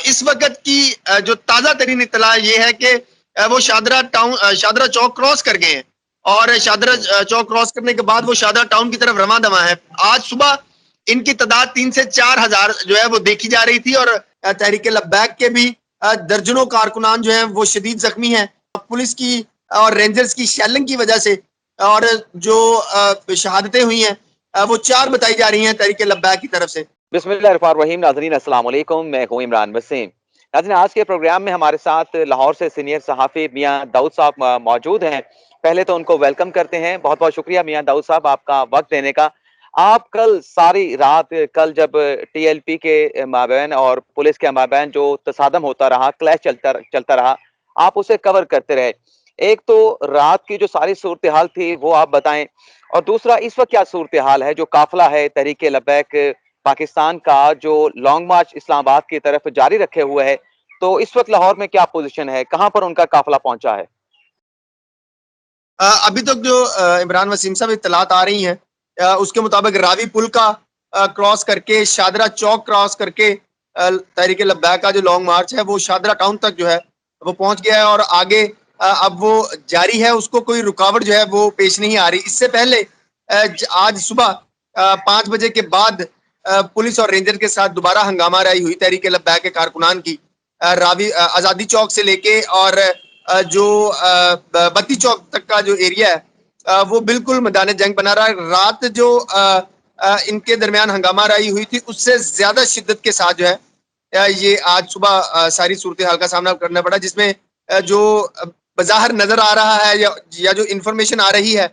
اس وقت کی جو تازہ ترین اطلاع یہ ہے کہ وہ شادرہ چوک کراس کر گئے ہیں، اور شادرہ چوک کراس کرنے کے بعد وہ شادرہ ٹاؤن کی طرف رواں دواں ہے۔ آج صبح ان کی تعداد 3 سے 4 ہزار جو ہے وہ دیکھی جا رہی تھی، اور تحریک لبیک کے بھی درجنوں کارکنان جو ہیں وہ شدید زخمی ہیں۔ پولیس کی اور رینجرز کی شیلنگ کی وجہ سے اور جو شہادتیں ہوئی ہیں وہ 4 بتائی جا رہی ہیں تحریک لبیک کی طرف سے۔ بسم اللہ الرحمن الرحیم۔ ناظرین السلام علیکم، میں ہوں عمران وسیم۔ ناظرین، آج کے پروگرام میں ہمارے ساتھ لاہور سے سینئر صحافی میاں داؤد صاحب موجود ہیں۔ پہلے تو ان کو ویلکم کرتے ہیں۔ بہت بہت شکریہ میاں داؤد صاحب آپ کا وقت دینے کا۔ آپ کل ساری رات جب ٹی ایل پی کے مابین اور پولیس کے مابین جو تصادم ہوتا رہا، کلیش چلتا رہا، آپ اسے کور کرتے رہے۔ ایک تو رات کی جو ساری صورتحال تھی وہ آپ بتائیں، اور دوسرا اس وقت کیا صورتحال ہے؟ جو قافلہ ہے تحریک لبیک پاکستان کا جو لانگ مارچ اسلام آباد کی طرف جاری رکھے ہوئے ہے، تو اس وقت لاہور میں کیا پوزیشن ہے؟ کہاں پر ان کا قافلہ پہنچا ہے؟ ابھی تک جو عمران وسیم صاحب اطلاعات آ رہی ہیں اس کے مطابق راوی پل کا کراس کر کے شادرہ چوک کراس کر کے تحریک لبیک کا جو لانگ مارچ ہے وہ شادرہ ٹاؤن تک جو ہے وہ پہنچ گیا ہے، اور آگے اب وہ جاری ہے، اس کو کوئی رکاوٹ جو ہے وہ پیش نہیں آ رہی۔ اس سے پہلے آج صبح 5 بجے کے بعد پولیس اور رینجر کے ساتھ دوبارہ ہنگامہ آرائی ہوئی تحریک لبیک کے کارکنان کی، راوی آزادی چوک سے لے کے اور جو بتی چوک تک کا جو ایریا ہے وہ بالکل میدان جنگ بنا رہا ہے۔ رات جو ان کے درمیان ہنگامہ آرائی ہوئی تھی اس سے زیادہ شدت کے ساتھ جو ہے یہ آج صبح ساری صورتحال کا سامنا کرنا پڑا، جس میں جو بظاہر نظر آ رہا ہے یا جو انفارمیشن آ رہی ہے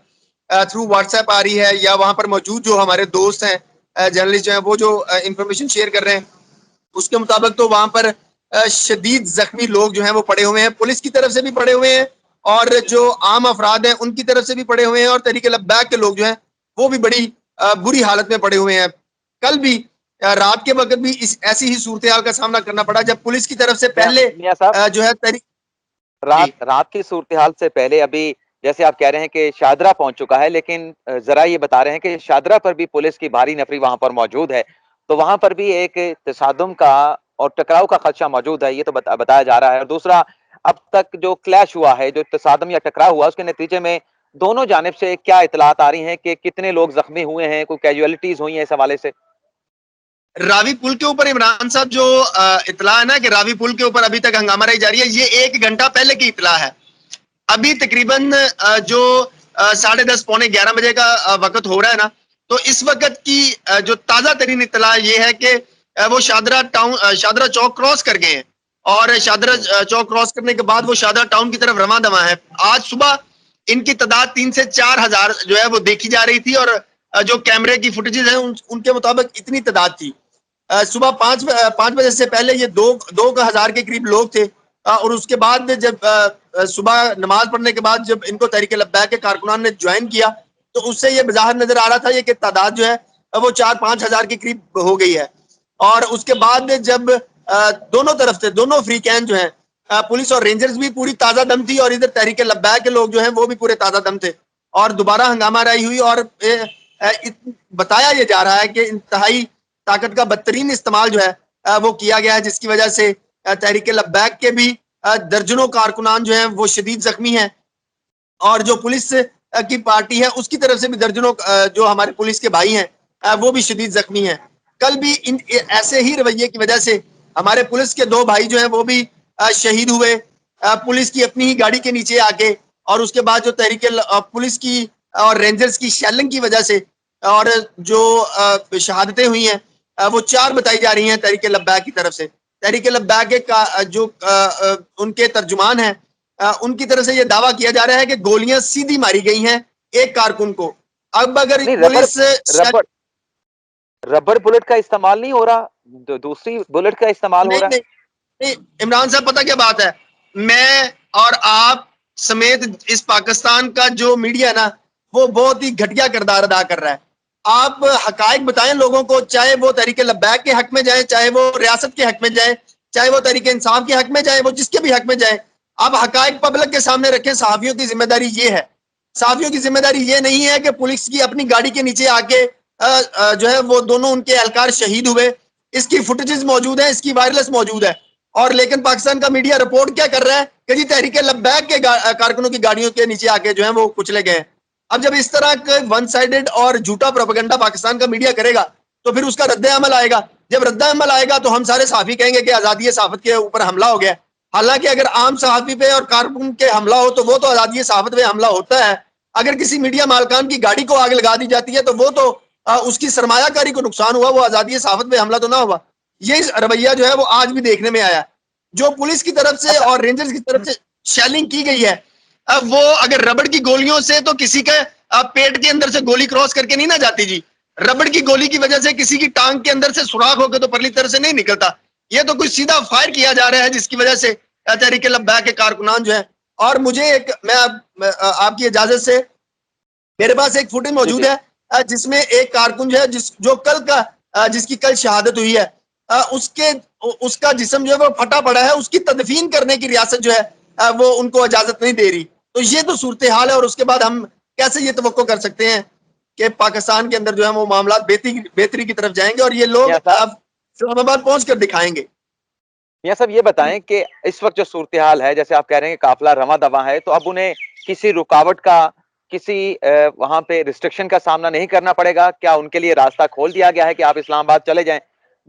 تھرو واٹس ایپ آ رہی ہے، یا وہاں پر موجود جو ہمارے دوست ہیں جرنلسٹ جو ہیں وہ جو انفارمیشن شیئر کر رہے ہیں، اس کے مطابق تو وہاں پر شدید زخمی لوگ جو ہیں وہ پڑے ہوئے ہیں، پولیس کی طرف سے بھی پڑے ہوئے ہیں اور جو عام افراد ہیں ان کی طرف سے بھی پڑے ہوئے ہیں، اور تحریک لبیک کے لوگ جو ہیں وہ بھی بڑی بری حالت میں پڑے ہوئے ہیں۔ کل بھی رات کے وقت بھی ایسی ہی صورتحال کا سامنا کرنا پڑا جب پولیس کی طرف سے پہلے جو ہے رات کی صورتحال سے پہلے ابھی جیسے آپ کہہ رہے ہیں کہ شادرہ پہنچ چکا ہے، لیکن ذرا یہ بتا رہے ہیں کہ شادرہ پر بھی پولیس کی بھاری نفری وہاں پر موجود ہے، تو وہاں پر بھی ایک تصادم کا اور ٹکراؤ کا خدشہ موجود ہے، یہ تو بتایا جا رہا ہے۔ اور دوسرا، اب تک جو کلیش ہوا ہے، جو تصادم یا ٹکراؤ ہوا، اس کے نتیجے میں دونوں جانب سے کیا اطلاعات آ رہی ہیں کہ کتنے لوگ زخمی ہوئے ہیں، کوئی کیجوالٹیز ہوئی ہیں اس حوالے سے؟ راوی پل کے اوپر عمران صاحب جو اطلاع ہے نا کہ راوی پل کے اوپر ابھی تک ہنگامہ آرائی جاری ہے، یہ 1 گھنٹہ پہلے کی اطلاع ہے۔ ابھی تقریباً جو 10:30 پونے 11 بجے کا وقت ہو رہا ہے نا، تو اس وقت کی جو تازہ ترین اطلاع یہ ہے کہ وہ شادرہ چوک کراس کر گئے ہیں، اور شادرہ چوک کراس کرنے کے بعد وہ شادرہ ٹاؤن کی طرف رواں دواں ہے۔ آج صبح ان کی تعداد 3 سے 4 ہزار جو ہے وہ دیکھی جا رہی تھی، اور جو کیمرے کی فوٹیجز ہیں ان کے مطابق اتنی تعداد تھی۔ صبح 5 بجے سے پہلے یہ 2 ہزار کے قریب لوگ تھے، اور اس کے بعد جب صبح نماز پڑھنے کے بعد جب ان کو تحریک لبیک کے کارکنان نے جوائن کیا تو اس سے یہ بظاہر نظر آ رہا تھا یہ کہ تعداد جو ہے وہ 4-5 ہزار کے قریب ہو گئی ہے۔ اور اس کے بعد جب دونوں طرف سے دونوں فریقین جو ہیں پولیس اور رینجرز بھی پوری تازہ دم تھی، اور ادھر تحریک لبیک کے لوگ جو ہیں وہ بھی پورے تازہ دم تھے، اور دوبارہ ہنگامہ آرائی ہوئی، اور بتایا یہ جا رہا ہے کہ انتہائی طاقت کا بدترین استعمال جو ہے وہ کیا گیا ہے، جس کی وجہ سے تحریک لبیک کے بھی درجنوں کارکنان جو ہیں وہ شدید زخمی ہیں، اور جو پولیس کی پارٹی ہے اس کی طرف سے بھی درجنوں جو ہمارے پولیس کے بھائی ہیں وہ بھی شدید زخمی ہیں۔ کل بھی ایسے ہی رویے کی وجہ سے ہمارے پولیس کے 2 بھائی جو ہیں وہ بھی شہید ہوئے، پولیس کی اپنی ہی گاڑی کے نیچے آ کے، اور اس کے بعد جو تحریک پولیس کی اور رینجرز کی شیلنگ کی وجہ سے اور جو شہادتیں ہوئی ہیں وہ 4 بتائی جا رہی ہیں تحریک لبیک کی طرف سے۔ تحریک لبیک کا جو ان کے ترجمان ہیں ان کی طرف سے یہ دعویٰ کیا جا رہا ہے کہ گولیاں سیدھی ماری گئی ہیں ایک کارکن کو۔ اب اگر پولیس ربر بلٹ کا استعمال نہیں ہو رہا، دوسری بلٹ کا استعمال ہو رہا ہے؟ نہیں عمران صاحب، پتہ کیا بات ہے، میں اور آپ سمیت اس پاکستان کا جو میڈیا نا وہ بہت ہی گھٹیا کردار ادا کر رہا ہے۔ آپ حقائق بتائیں لوگوں کو، چاہے وہ تحریک لبیک کے حق میں جائیں، چاہے وہ ریاست کے حق میں جائیں، چاہے وہ تحریک انصاف کے حق میں جائیں، وہ جس کے بھی حق میں جائیں، آپ حقائق پبلک کے سامنے رکھیں۔ صحافیوں کی ذمہ داری یہ ہے، صحافیوں کی ذمہ داری یہ نہیں ہے کہ پولیس کی اپنی گاڑی کے نیچے آ کے جو ہے وہ دونوں ان کے اہلکار شہید ہوئے، اس کی فوٹیجز موجود ہیں، اس کی وائرلیس موجود ہے، اور لیکن پاکستان کا میڈیا رپورٹ کیا کر رہا ہے کہ جی تحریک لبیک کے کارکنوں کی گاڑیوں کے نیچے آ کے جو ہیں وہ کچلے گئے ہیں. اب جب اس طرح کا ون سائیڈڈ اور جھوٹا پروپیگنڈا پاکستان کا میڈیا کرے گا تو پھر اس کا رد عمل آئے گا. جب رد عمل آئے گا تو ہم سارے صحافی کہیں گے کہ آزادی صحافت کے اوپر حملہ ہو گیا. حالانکہ اگر عام صحافی پہ اور کارکن کے حملہ ہو تو وہ تو آزادی صحافت پہ حملہ ہوتا ہے. اگر کسی میڈیا مالکان کی گاڑی کو آگ لگا دی جاتی ہے تو وہ تو اس کی سرمایہ کاری کو نقصان ہوا, وہ آزادی صحافت پہ حملہ تو نہ ہوا. یہ رویہ جو ہے وہ آج بھی دیکھنے میں آیا. جو پولیس کی طرف سے اور رینجرز کی طرف سے شیلنگ کی گئی ہے, وہ اگر ربڑ کی گولیوں سے تو کسی کے پیٹ کے اندر سے گولی کراس کر کے نہیں نہ جاتی جی. ربڑ کی گولی کی وجہ سے کسی کی ٹانگ کے اندر سے سوراخ ہو کے تو پرلی طرف سے نہیں نکلتا. یہ تو کچھ سیدھا فائر کیا جا رہا ہے جس کی وجہ سے تحریک لبیک کے کارکنان جو ہیں. اور مجھے ایک میں آپ کی اجازت سے میرے پاس ایک فوٹیج موجود ہے جس میں ایک کارکن جو ہے جس کی کل شہادت ہوئی ہے, اس کا جسم جو ہے وہ پھٹا پڑا ہے. اس کی تدفین کرنے کی ریاست جو ہے وہ ان کو اجازت نہیں دے رہی. تو یہ تو صورتحال ہے. اور اس کے بعد ہم کیسے یہ توقع کر سکتے ہیں کہ پاکستان کے اندر جو ہے وہ معاملات بہتری کی طرف جائیں گے اور یہ لوگ اب اسلام آباد پہنچ کر دکھائیں گے. میاں صاحب یہ بتائیں کہ اس وقت جو صورتحال ہے, جیسے آپ کہہ رہے ہیں کہ قافلہ رواں دواں ہے, تو اب انہیں کسی رکاوٹ کا, کسی وہاں پہ ریسٹرکشن کا سامنا نہیں کرنا پڑے گا؟ کیا ان کے لیے راستہ کھول دیا گیا ہے کہ آپ اسلام آباد چلے جائیں؟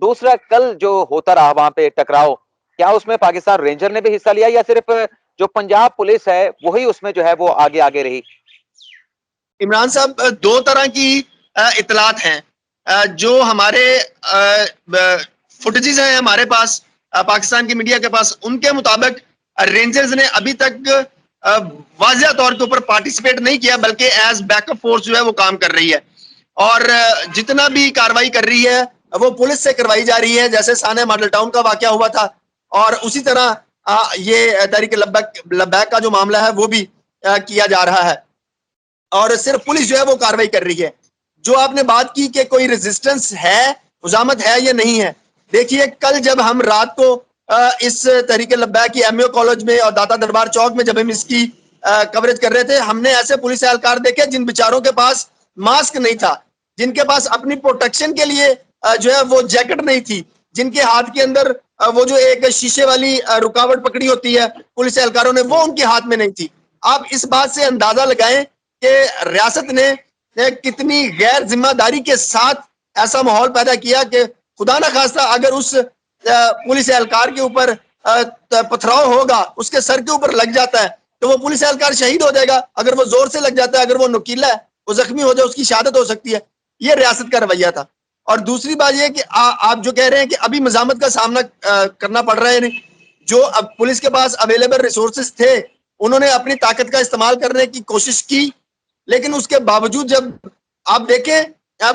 دوسرا, کل جو ہوتا رہا وہاں پہ ٹکراؤ, کیا اس میں پاکستان رینجر نے بھی حصہ لیا یا صرف جو پنجاب پولیس ہے وہی اس میں جو ہے وہ آگے رہی؟ عمران صاحب, دو طرح کی اطلاعات ہیں. جو ہمارے فوٹیجز ہیں ہمارے پاس, پاکستان کی میڈیا کے پاس, ان کے مطابق رینجرز نے ابھی تک واضح طور کے اوپر پارٹیسپیٹ نہیں کیا, بلکہ ایز بیک اپ فورس جو ہے وہ کام کر رہی ہے. اور جتنا بھی کاروائی کر رہی ہے وہ پولیس سے کروائی جا رہی ہے, جیسے سانحہ ماڈل ٹاؤن کا واقعہ ہوا تھا. اور اسی طرح یہ تحریک لبیک کا جو معاملہ ہے وہ بھی کیا جا رہا ہے. اور صرف پولیس جو ہے وہ کاروائی کر رہی ہے. جو آپ نے بات کی کہ کوئی ریزسٹنس ہے, مزاحمت ہے یا نہیں ہے, دیکھیے کل جب ہم رات کو اس تحریک لبیک کی ایم یو کالج میں اور داتا دربار چوک میں جب ہم اس کی کوریج کر رہے تھے, ہم نے ایسے پولیس اہلکار دیکھے جن بیچاروں کے پاس ماسک نہیں تھا, جن کے پاس اپنی پروٹیکشن کے لیے جو ہے وہ جیکٹ نہیں تھی, جن کے ہاتھ کے اندر وہ جو ایک شیشے والی رکاوٹ پکڑی ہوتی ہے پولیس اہلکاروں نے, وہ ان کے ہاتھ میں نہیں تھی. آپ اس بات سے اندازہ لگائیں کہ ریاست نے کتنی غیر ذمہ داری کے ساتھ ایسا ماحول پیدا کیا کہ خدا نہ خواستہ اگر اس پولیس اہلکار کے اوپر پتھراؤ ہوگا, اس کے سر کے اوپر لگ جاتا ہے تو وہ پولیس اہلکار شہید ہو جائے گا. اگر وہ زور سے لگ جاتا ہے, اگر وہ نکیلا ہے, وہ زخمی ہو جائے, اس کی شہادت ہو سکتی ہے. یہ ریاست کا رویہ تھا. اور دوسری بات یہ کہ آپ جو کہہ رہے ہیں کہ ابھی مزاحمت کا سامنا کرنا پڑ رہا ہے, جو اب پولیس کے پاس اویلیبل ریسورسز تھے انہوں نے اپنی طاقت کا استعمال کرنے کی کوشش کی, لیکن اس کے باوجود جب آپ دیکھیں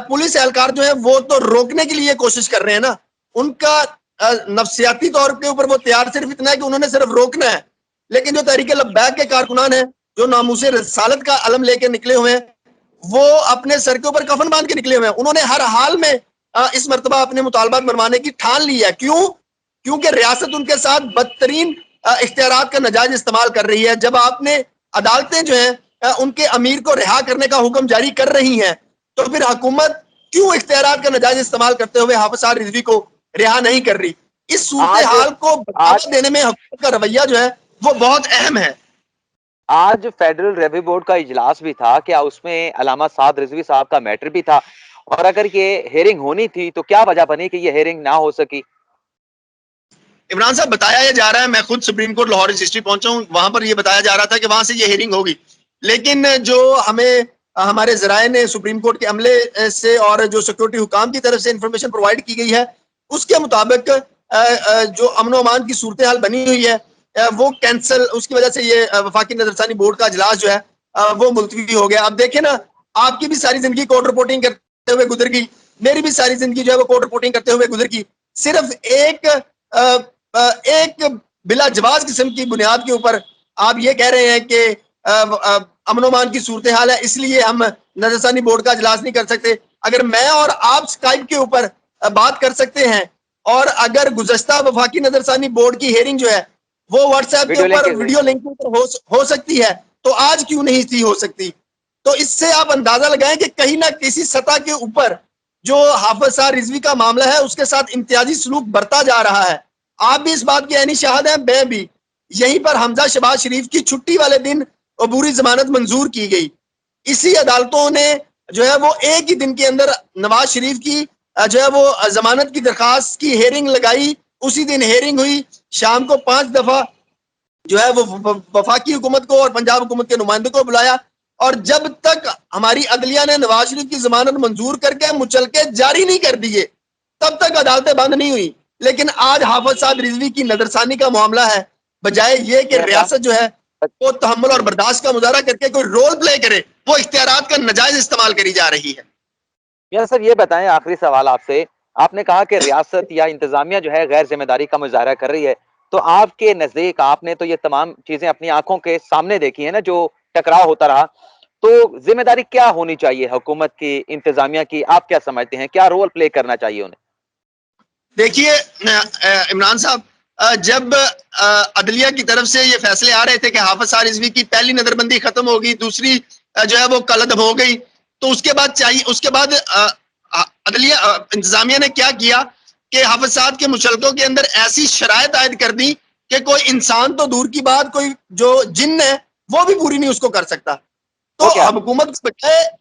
پولیس اہلکار جو ہے وہ تو روکنے کے لیے کوشش کر رہے ہیں نا, ان کا نفسیاتی طور کے اوپر وہ تیار صرف اتنا ہے کہ انہوں نے صرف روکنا ہے. لیکن جو تحریک لبیک کے کارکنان ہیں, جو ناموس رسالت کا علم لے کے نکلے ہوئے ہیں, وہ اپنے سر کے اوپر کفن باندھ کے نکلے ہوئے ہیں. انہوں نے ہر حال میں اس مرتبہ اپنے مطالبات منوانے کی ٹھان لی ہے. کیونکہ ریاست ان کے ساتھ بدترین اختیارات کا ناجائز استعمال کر رہی ہے. جب آپ نے عدالتیں جو ہیں ان کے امیر کو رہا کرنے کا حکم جاری کر رہی ہیں, تو پھر حکومت کیوں اختیارات کا ناجائز استعمال کرتے ہوئے حافظ صاحب رضوی کو رہا نہیں کر رہی؟ اس صورتحال کو بڑھاوا دینے میں حکومت کا رویہ جو ہے وہ بہت اہم ہے. آج فیڈرل ریویو بورڈ کا اجلاس بھی تھا, کیا اس میں علامہ سعد رضوی صاحب کا میٹر بھی تھا؟ اور اگر یہ ہیئرنگ ہونی تھی تو کیا وجہ بنی کہ یہ ہیئرنگ نہ ہو سکی؟ عمران صاحب, بتایا یہ جا رہا ہے, میں خود سپریم کورٹ لاہور رجسٹری پہنچا ہوں, وہاں پر یہ بتایا جا رہا تھا کہ وہاں سے یہ ہیئرنگ ہوگی. لیکن جو ہمیں ہمارے ذرائع نے سپریم کورٹ کے عملے سے اور جو سیکورٹی حکام کی طرف سے انفارمیشن پرووائڈ کی گئی ہے, اس کے مطابق جو امن و امان کی صورتحال بنی ہوئی ہے وہ کینسل, اس کی وجہ سے یہ وفاقی نظرثانی بورڈ کا اجلاس جو ہے وہ ملتوی ہو گیا. اب دیکھیں نا, آپ کی بھی ساری زندگی کورٹ رپورٹنگ کرتے ہوئے گزر گئی, میری بھی ساری زندگی جو ہے وہ کورٹ رپورٹنگ کرتے ہوئے گزر گئی. صرف ایک بلا جواز قسم کی بنیاد کے اوپر آپ یہ کہہ رہے ہیں کہ امن و امان کی صورتحال ہے, اس لیے ہم نظرثانی بورڈ کا اجلاس نہیں کر سکتے. اگر میں اور آپ اسکائپ کے اوپر بات کر سکتے ہیں, اور اگر گزشتہ وفاقی نظرثانی بورڈ کی ہیئرنگ جو ہے وہ واٹس ایپ کے اوپر ویڈیو لنک کے اوپر ہو سکتی ہے, تو آج کیوں نہیں تھی ہو سکتی؟ تو اس سے آپ اندازہ لگائیں کہ کہیں نہ کسی سطح کے اوپر جو حافظ صاحب رضوی کا معاملہ ہے اس کے ساتھ امتیازی سلوک برتا جا رہا ہے. آپ بھی اس بات کے عینی شاہد ہیں، میں بھی. یہیں پر حمزہ شہباز شریف کی چھٹی والے دن عبوری ضمانت منظور کی گئی. اسی عدالتوں نے جو ہے وہ ایک ہی دن کے اندر نواز شریف کی جو ہے وہ ضمانت کی درخواست کی ہیئرنگ لگائی. اسی دن ہیئرنگ ہوئی. شام کو 5 دفعہ جو ہے وہ وفاقی حکومت کو اور پنجاب حکومت کے نمائندوں کو بلایا. اور جب تک ہماری عدلیہ نے نواز شریف کی ضمانت منظور کر کے مچلکے جاری نہیں کر دیے تب تک عدالتیں بند نہیں ہوئی. لیکن آج حافظ سعد رضوی کی نظرثانی کا معاملہ ہے. بجائے یہ کہ ریاست جو ہے وہ تحمل اور برداشت کا مظاہرہ کر کے کوئی رول پلے کرے، وہ اختیارات کا ناجائز استعمال کری جا رہی ہے. یا سر یہ بتائیں، آخری سوال آپ سے، آپ نے کہا کہ ریاست یا انتظامیہ جو ہے غیر ذمہ داری کا مظاہرہ کر رہی ہے، تو آپ کے نزدیک آپ نے تو یہ تمام چیزیں اپنی آنکھوں کے سامنے دیکھی ہیں نا، جو ٹکراؤ ہوتا رہا، تو ذمہ داری کیا ہونی چاہیے حکومت کی، انتظامیہ کی؟ آپ کیا سمجھتے ہیں، کیا رول پلے کرنا چاہیے انہیں؟ دیکھیے عمران صاحب، جب عدلیہ کی طرف سے یہ فیصلے آ رہے تھے کہ حافظ سعد رضوی کی پہلی نظر بندی ختم ہوگی، دوسری جو ہے وہ کالعدم ہو گئی، تو اس کے بعد عدلیہ انتظامیہ نے کیا کیا کہ حافظ سعد کے مشلکوں کے اندر ایسی شرائط عائد کر دی کہ کوئی انسان تو دور کی بات، کوئی جو جن ہے وہ بھی پوری نہیں اس کو کر سکتا. تو حکومت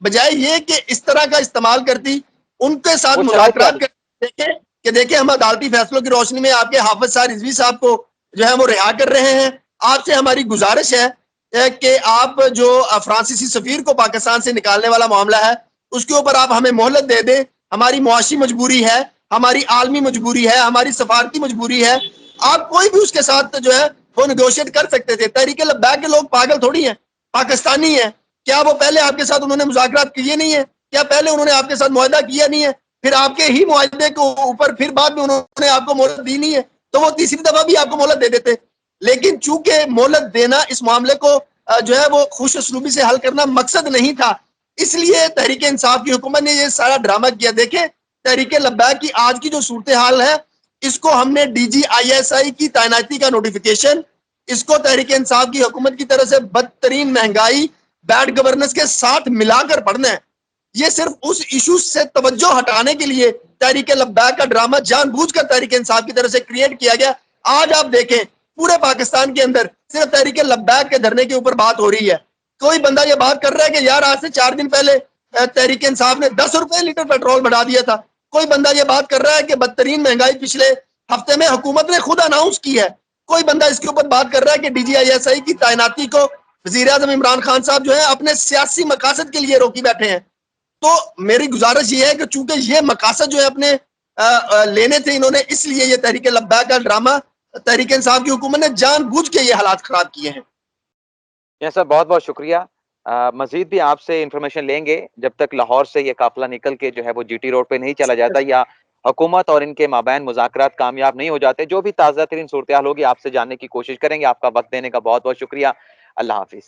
بجائے یہ کہ اس طرح کا استعمال کرتی، ان کے ساتھ مذاکرات کرتے کہ دیکھیں ہم عدالتی فیصلوں کی روشنی میں آپ کے حافظ سعد رضوی صاحب کو جو ہے وہ رہا کر رہے ہیں. آپ سے ہماری گزارش ہے کہ آپ جو فرانسیسی سفیر کو پاکستان سے نکالنے والا معاملہ ہے اس کے اوپر آپ ہمیں مہلت دے دیں. ہماری معاشی مجبوری ہے، ہماری عالمی مجبوری ہے، ہماری سفارتی مجبوری ہے. آپ کوئی بھی اس کے ساتھ جو ہے وہ نیگوشیٹ کر سکتے تھے. تحریک لبیک کے لوگ پاگل تھوڑی ہیں، پاکستانی ہیں. کیا وہ پہلے آپ کے ساتھ انہوں نے مذاکرات کیے نہیں ہیں؟ کیا پہلے انہوں نے آپ کے ساتھ معاہدہ کیا نہیں ہے؟ پھر آپ کے ہی معاہدے کے اوپر پھر بعد میں انہوں نے آپ کو مہلت دی نہیں ہے تو وہ تیسری دفعہ بھی آپ کو مہلت دے دیتے. لیکن چونکہ مہلت دینا اس معاملے کو جو ہے وہ خوش اسلوبی سے حل کرنا مقصد نہیں تھا، اس لیے تحریک انصاف کی حکومت نے یہ سارا ڈرامہ کیا. دیکھیں تحریک لبیک کی آج کی جو صورتحال ہے، اس کو ہم نے D G I S I کی تعیناتی کا نوٹیفیکیشن، اس کو تحریک انصاف کی حکومت کی طرف سے بدترین مہنگائی، بیڈ گورننس کے ساتھ ملا کر پڑھنا ہے. یہ صرف اس ایشو سے توجہ ہٹانے کے لیے تحریک لبیک کا ڈرامہ جان بوجھ کر تحریک انصاف کی طرف سے کریٹ کیا گیا. آج آپ دیکھیں پورے پاکستان کے اندر صرف تحریک لبیک کے دھرنے کے اوپر بات ہو رہی ہے. کوئی بندہ یہ بات کر رہا ہے کہ یار آج سے 4 دن پہلے تحریک انصاف نے 10 روپے لیٹر پیٹرول بڑھا دیا تھا. کوئی بندہ یہ بات کر رہا ہے کہ بدترین مہنگائی پچھلے ہفتے میں حکومت نے خود اناؤنس کی ہے. کوئی بندہ اس کے اوپر بات کر رہا ہے کہ D G I S I کی تعیناتی کو وزیر اعظم عمران خان صاحب جو ہے اپنے سیاسی مقاصد کے لیے روکی بیٹھے ہیں. تو میری گزارش یہ ہے کہ چونکہ یہ مقاصد جو ہے اپنے لینے تھے انہوں نے، اس لیے یہ تحریک لبیک کا ڈرامہ تحریک انصاف کی حکومت نے جان بوجھ کے یہ حالات خراب کیے ہیں. یس سر، بہت بہت شکریہ. مزید بھی آپ سے انفارمیشن لیں گے جب تک لاہور سے یہ قافلہ نکل کے جو ہے وہ جی ٹی روڈ پہ نہیں چلا جاتا یا حکومت اور ان کے مابین مذاکرات کامیاب نہیں ہو جاتے. جو بھی تازہ ترین صورتحال ہوگی آپ سے جاننے کی کوشش کریں گے. آپ کا وقت دینے کا بہت بہت شکریہ. اللہ حافظ.